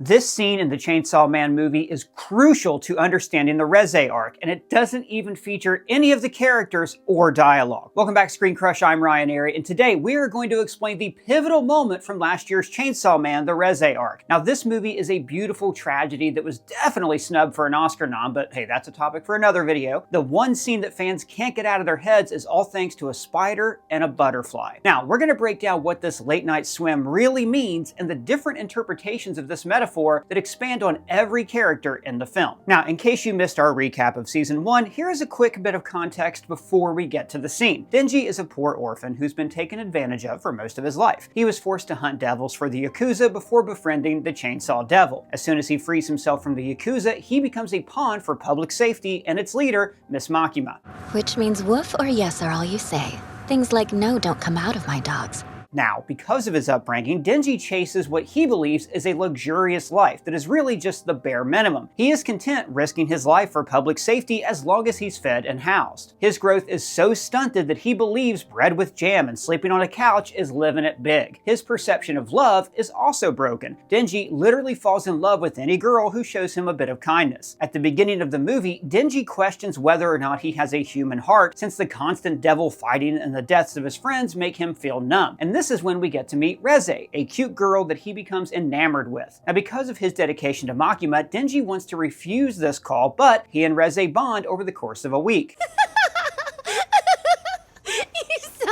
This scene in the Chainsaw Man movie is crucial to understanding the Reze arc, and it doesn't even feature any of the characters or dialogue. Welcome back to ScreenCrush, I'm Ryan Airy, and today we are going to explain the pivotal moment from last year's Chainsaw Man, the Reze arc. Now, this movie is a beautiful tragedy that was definitely snubbed for an Oscar nom, but hey, that's a topic for another video. The one scene that fans can't get out of their heads is all thanks to a spider and a butterfly. Now, we're going to break down what this late night swim really means and the different interpretations of this metaphor that expand on every character in the film. Now, in case you missed our recap of season 1, here is a quick bit of context before we get to the scene. Denji is a poor orphan who's been taken advantage of for most of his life. He was forced to hunt devils for the Yakuza before befriending the Chainsaw Devil. As soon as he frees himself from the Yakuza, he becomes a pawn for public safety and its leader, Miss Makima. Which means woof or yes are all you say. Things like no don't come out of my dogs. Now, because of his upbringing, Denji chases what he believes is a luxurious life that is really just the bare minimum. He is content risking his life for public safety as long as he's fed and housed. His growth is so stunted that he believes bread with jam and sleeping on a couch is living it big. His perception of love is also broken. Denji literally falls in love with any girl who shows him a bit of kindness. At the beginning of the movie, Denji questions whether or not he has a human heart since the constant devil fighting and the deaths of his friends make him feel numb. And this is when we get to meet Reze, a cute girl that he becomes enamored with. Now, because of his dedication to Makima, Denji wants to refuse this call, but he and Reze bond over the course of a week.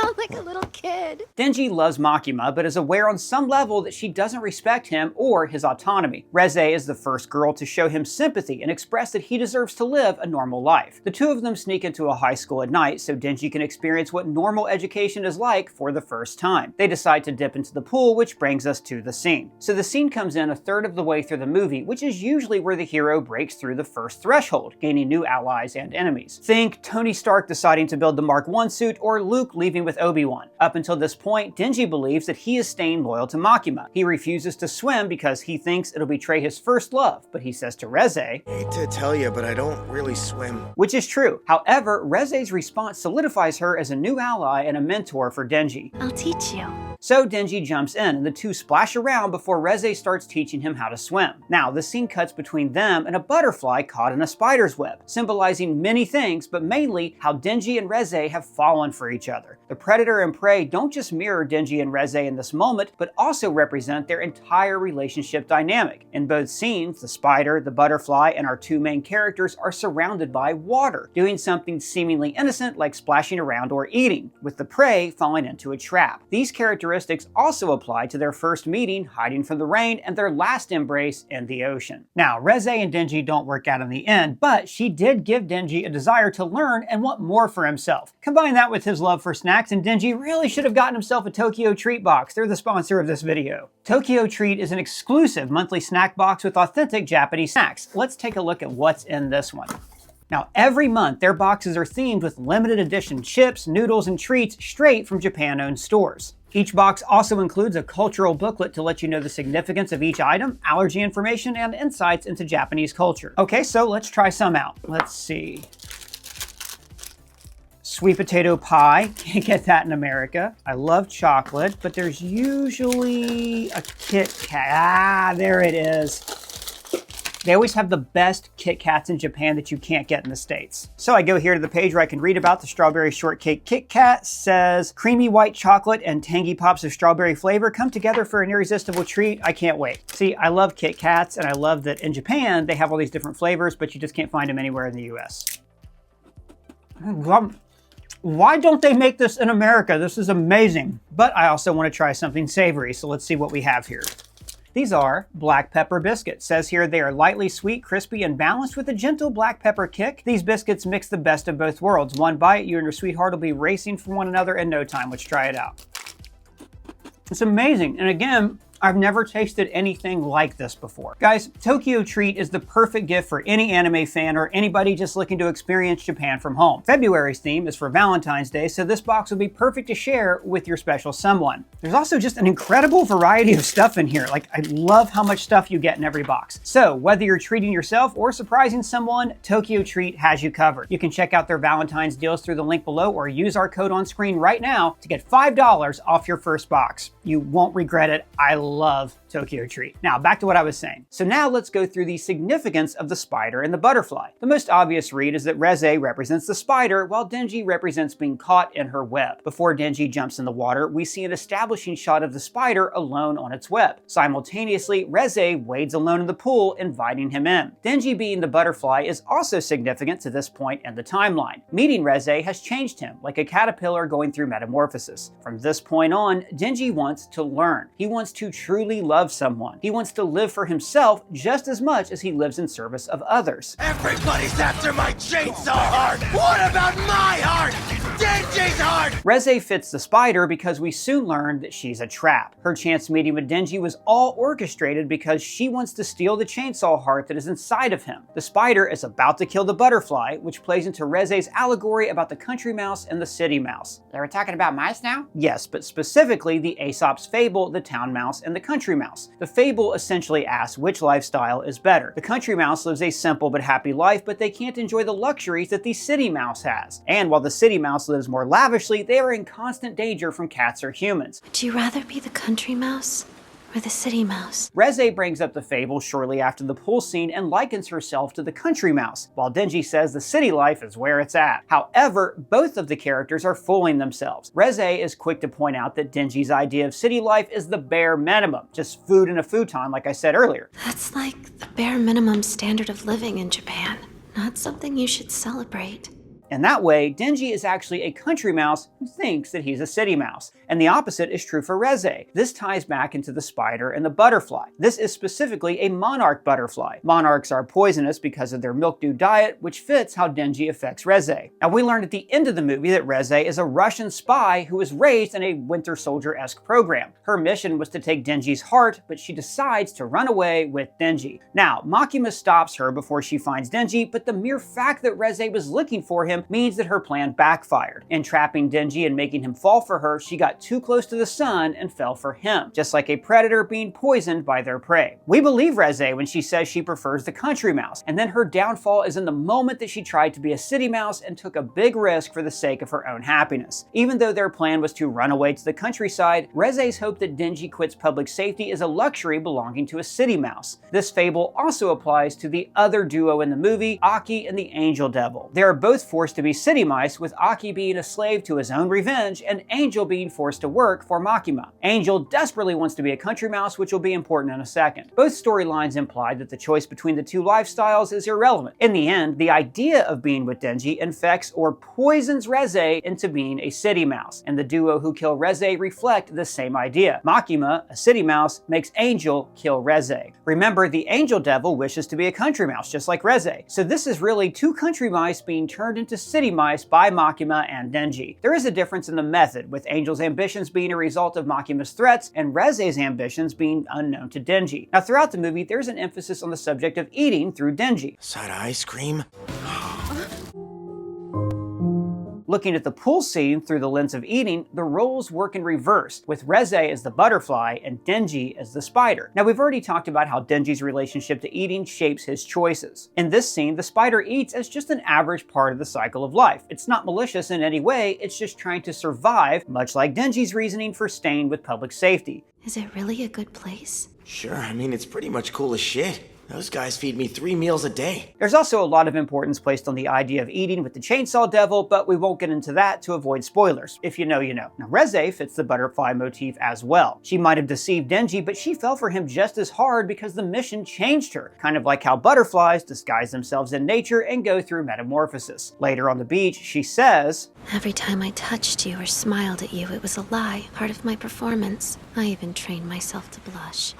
Sound like a little kid. Denji loves Makima, but is aware on some level that she doesn't respect him or his autonomy. Reze is the first girl to show him sympathy and express that he deserves to live a normal life. The two of them sneak into a high school at night so Denji can experience what normal education is like for the first time. They decide to dip into the pool, which brings us to the scene. So the scene comes in a third of the way through the movie, which is usually where the hero breaks through the first threshold, gaining new allies and enemies. Think Tony Stark deciding to build the Mark I suit or Luke leaving with Obi-Wan. Up until this point, Denji believes that he is staying loyal to Makima. He refuses to swim because he thinks it'll betray his first love, but he says to Reze, "I hate to tell you, but I don't really swim." Which is true. However, Reze's response solidifies her as a new ally and a mentor for Denji. I'll teach you. So Denji jumps in and the two splash around before Reze starts teaching him how to swim. Now, the scene cuts between them and a butterfly caught in a spider's web, symbolizing many things, but mainly how Denji and Reze have fallen for each other. The predator and prey don't just mirror Denji and Reze in this moment, but also represent their entire relationship dynamic. In both scenes, the spider, the butterfly, and our two main characters are surrounded by water, doing something seemingly innocent like splashing around or eating, with the prey falling into a trap. These characteristics also apply to their first meeting, hiding from the rain, and their last embrace in the ocean. Now, Reze and Denji don't work out in the end, but she did give Denji a desire to learn and want more for himself. Combine that with his love for snacks, and Denji really should have gotten himself a Tokyo Treat box. They're the sponsor of this video. Tokyo Treat is an exclusive monthly snack box with authentic Japanese snacks. Let's take a look at what's in this one. Now, every month, their boxes are themed with limited edition chips, noodles, and treats straight from Japan-owned stores. Each box also includes a cultural booklet to let you know the significance of each item, allergy information, and insights into Japanese culture. Okay, so let's try some out. Let's see. Sweet potato pie, can't get that in America. I love chocolate, but there's usually a Kit Kat. There it is. They always have the best Kit Kats in Japan that you can't get in the States. So I go here to the page where I can read about the strawberry shortcake Kit Kat. Says, creamy white chocolate and tangy pops of strawberry flavor come together for an irresistible treat. I can't wait. See, I love Kit Kats, and I love that in Japan, they have all these different flavors, but you just can't find them anywhere in the US. Why don't they make this in America? This is amazing. But I also want to try something savory, so let's see what we have here. These are black pepper biscuits. Says here they are lightly sweet, crispy, and balanced with a gentle black pepper kick. These biscuits mix the best of both worlds. One bite, you and your sweetheart will be racing for one another in no time. Let's try it out. It's amazing. And again, I've never tasted anything like this before. Guys, Tokyo Treat is the perfect gift for any anime fan or anybody just looking to experience Japan from home. February's theme is for Valentine's Day, so this box will be perfect to share with your special someone. There's also just an incredible variety of stuff in here. Like, I love how much stuff you get in every box. So whether you're treating yourself or surprising someone, Tokyo Treat has you covered. You can check out their Valentine's deals through the link below or use our code on screen right now to get $5 off your first box. You won't regret it. I love Tokyo treat. Now, back to what I was saying. So now let's go through the significance of the spider and the butterfly. The most obvious read is that Reze represents the spider, while Denji represents being caught in her web. Before Denji jumps in the water, we see an establishing shot of the spider alone on its web. Simultaneously, Reze wades alone in the pool, inviting him in. Denji being the butterfly is also significant to this point in the timeline. Meeting Reze has changed him, like a caterpillar going through metamorphosis. From this point on, Denji wants to learn. He wants to truly love someone. He wants to live for himself just as much as he lives in service of others. Everybody's after my chainsaw heart! What about my heart? Denji's heart! Reze fits the spider because we soon learn that she's a trap. Her chance meeting with Denji was all orchestrated because she wants to steal the chainsaw heart that is inside of him. The spider is about to kill the butterfly, which plays into Reze's allegory about the country mouse and the city mouse. They were talking about mice now? Yes, but specifically the Aesop's fable, the town mouse and the country mouse. The fable essentially asks which lifestyle is better. The country mouse lives a simple but happy life, but they can't enjoy the luxuries that the city mouse has. And while the city mouse lives more lavishly, they are in constant danger from cats or humans. Would you rather be the country mouse or the city mouse? Reze brings up the fable shortly after the pool scene and likens herself to the country mouse, while Denji says the city life is where it's at. However, both of the characters are fooling themselves. Reze is quick to point out that Denji's idea of city life is the bare minimum, just food in a futon like I said earlier. That's like the bare minimum standard of living in Japan. Not something you should celebrate. In that way, Denji is actually a country mouse who thinks that he's a city mouse. And the opposite is true for Reze. This ties back into the spider and the butterfly. This is specifically a monarch butterfly. Monarchs are poisonous because of their milk dew diet, which fits how Denji affects Reze. Now, we learned at the end of the movie that Reze is a Russian spy who was raised in a Winter Soldier-esque program. Her mission was to take Denji's heart, but she decides to run away with Denji. Now, Makima stops her before she finds Denji, but the mere fact that Reze was looking for him means that her plan backfired. Entrapping Denji and making him fall for her, she got too close to the sun and fell for him, just like a predator being poisoned by their prey. We believe Reze when she says she prefers the country mouse, and then her downfall is in the moment that she tried to be a city mouse and took a big risk for the sake of her own happiness. Even though their plan was to run away to the countryside, Reze's hope that Denji quits public safety is a luxury belonging to a city mouse. This fable also applies to the other duo in the movie, Aki and the Angel Devil. They are both forced to be city mice, with Aki being a slave to his own revenge and Angel being forced to work for Makima. Angel desperately wants to be a country mouse, which will be important in a second. Both storylines imply that the choice between the two lifestyles is irrelevant. In the end, the idea of being with Denji infects or poisons Reze into being a city mouse, and the duo who kill Reze reflect the same idea. Makima, a city mouse, makes Angel kill Reze. Remember, the Angel Devil wishes to be a country mouse, just like Reze. So this is really two country mice being turned into city mice by Makima and Denji. There is a difference in the method, with Angel's ambitions being a result of Makima's threats and Reze's ambitions being unknown to Denji. Now, throughout the movie, there's an emphasis on the subject of eating through Denji. Side of ice cream? Looking at the pool scene through the lens of eating, the roles work in reverse, with Reze as the butterfly and Denji as the spider. Now, we've already talked about how Denji's relationship to eating shapes his choices. In this scene, the spider eats as just an average part of the cycle of life. It's not malicious in any way, it's just trying to survive, much like Denji's reasoning for staying with public safety. Is it really a good place? Sure, I mean, it's pretty much cool as shit. Those guys feed me 3 meals a day. There's also a lot of importance placed on the idea of eating with the Chainsaw Devil, but we won't get into that to avoid spoilers. If you know, you know. Now, Reze fits the butterfly motif as well. She might have deceived Denji, but she fell for him just as hard because the mission changed her, kind of like how butterflies disguise themselves in nature and go through metamorphosis. Later on the beach, she says, Every time I touched you or smiled at you, it was a lie, part of my performance. I even trained myself to blush.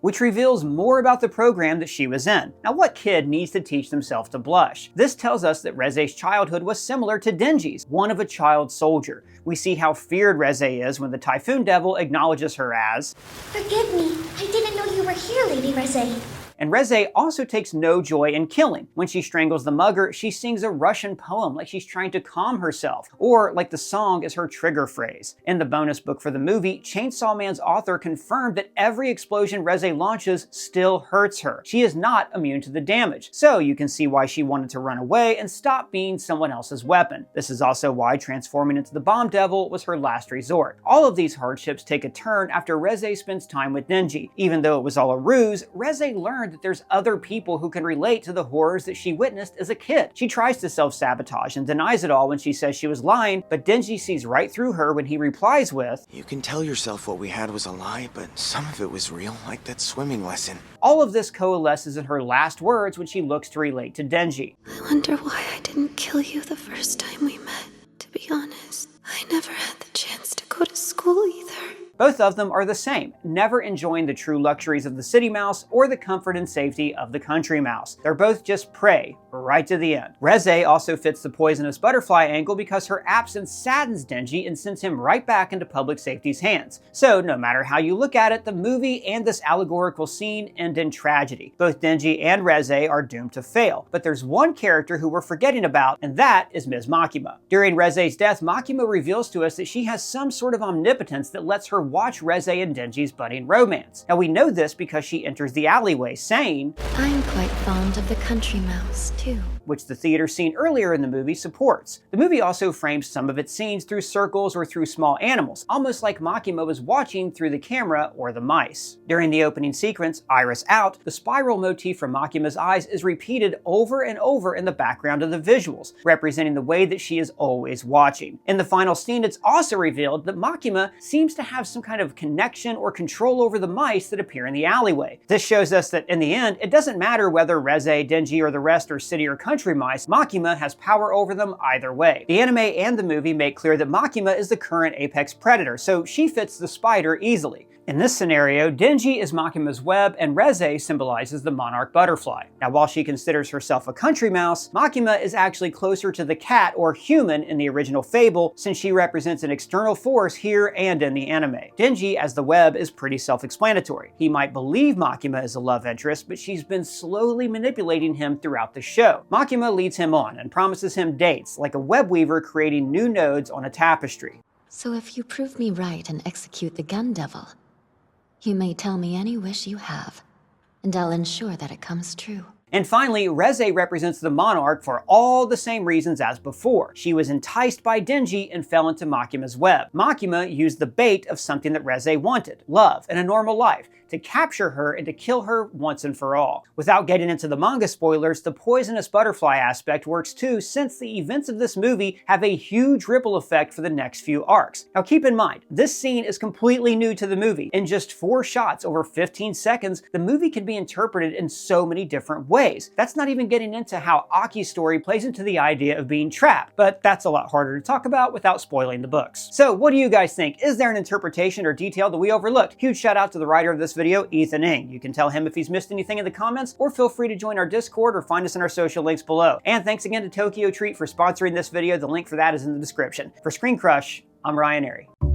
which reveals more about the program that she was in. Now, what kid needs to teach themselves to blush? This tells us that Reze's childhood was similar to Denji's, one of a child soldier. We see how feared Reze is when the Typhoon Devil acknowledges her as, Forgive me. I didn't know you were here, Lady Reze. And Reze also takes no joy in killing. When she strangles the mugger, she sings a Russian poem like she's trying to calm herself, or like the song is her trigger phrase. In the bonus book for the movie, Chainsaw Man's author confirmed that every explosion Reze launches still hurts her. She is not immune to the damage, so you can see why she wanted to run away and stop being someone else's weapon. This is also why transforming into the Bomb Devil was her last resort. All of these hardships take a turn after Reze spends time with Denji. Even though it was all a ruse, Reze learned that there's other people who can relate to the horrors that she witnessed as a kid. She tries to self-sabotage and denies it all when she says she was lying, but Denji sees right through her when he replies with, "You can tell yourself what we had was a lie, but some of it was real, like that swimming lesson." All of this coalesces in her last words when she looks to relate to Denji. I wonder why I didn't kill you the first time we met. To be honest, I never had the chance to go to school either. Both of them are the same, never enjoying the true luxuries of the city mouse or the comfort and safety of the country mouse. They're both just prey, right to the end. Reze also fits the poisonous butterfly angle because her absence saddens Denji and sends him right back into public safety's hands. So no matter how you look at it, the movie and this allegorical scene end in tragedy. Both Denji and Reze are doomed to fail, but there's one character who we're forgetting about, and that is Ms. Makima. During Reze's death, Makima reveals to us that she has some sort of omnipotence that lets her watch Reze and Denji's budding romance. Now we know this because she enters the alleyway saying, I'm quite fond of the country mouse, too. Which the theater scene earlier in the movie supports. The movie also frames some of its scenes through circles or through small animals, almost like Makima was watching through the camera or the mice. During the opening sequence, Iris Out, the spiral motif from Makima's eyes is repeated over and over in the background of the visuals, representing the way that she is always watching. In the final scene, it's also revealed that Makima seems to have some kind of connection or control over the mice that appear in the alleyway. This shows us that in the end, it doesn't matter whether Reze, Denji, or the rest are city or country mice, Makima has power over them either way. The anime and the movie make clear that Makima is the current apex predator, so she fits the spider easily. In this scenario, Denji is Makima's web and Reze symbolizes the monarch butterfly. Now while she considers herself a country mouse, Makima is actually closer to the cat or human in the original fable since she represents an external force here and in the anime. Denji as the web is pretty self-explanatory. He might believe Makima is a love interest, but she's been slowly manipulating him throughout the show. Makima leads him on and promises him dates, like a web weaver creating new nodes on a tapestry. So if you prove me right and execute the gun devil, you may tell me any wish you have, and I'll ensure that it comes true. And finally, Reze represents the monarch for all the same reasons as before. She was enticed by Denji and fell into Makima's web. Makima used the bait of something that Reze wanted, love and a normal life, to capture her and to kill her once and for all. Without getting into the manga spoilers, the poisonous butterfly aspect works too, since the events of this movie have a huge ripple effect for the next few arcs. Now keep in mind, this scene is completely new to the movie. In just 4 shots over 15 seconds, the movie can be interpreted in so many different ways. That's not even getting into how Aki's story plays into the idea of being trapped, but that's a lot harder to talk about without spoiling the books. So what do you guys think? Is there an interpretation or detail that we overlooked? Huge shout out to the writer of this video, Ethan Ng. You can tell him if he's missed anything in the comments, or feel free to join our Discord or find us in our social links below. And thanks again to Tokyo Treat for sponsoring this video. The link for that is in the description. For ScreenCrush, I'm Ryan Airy.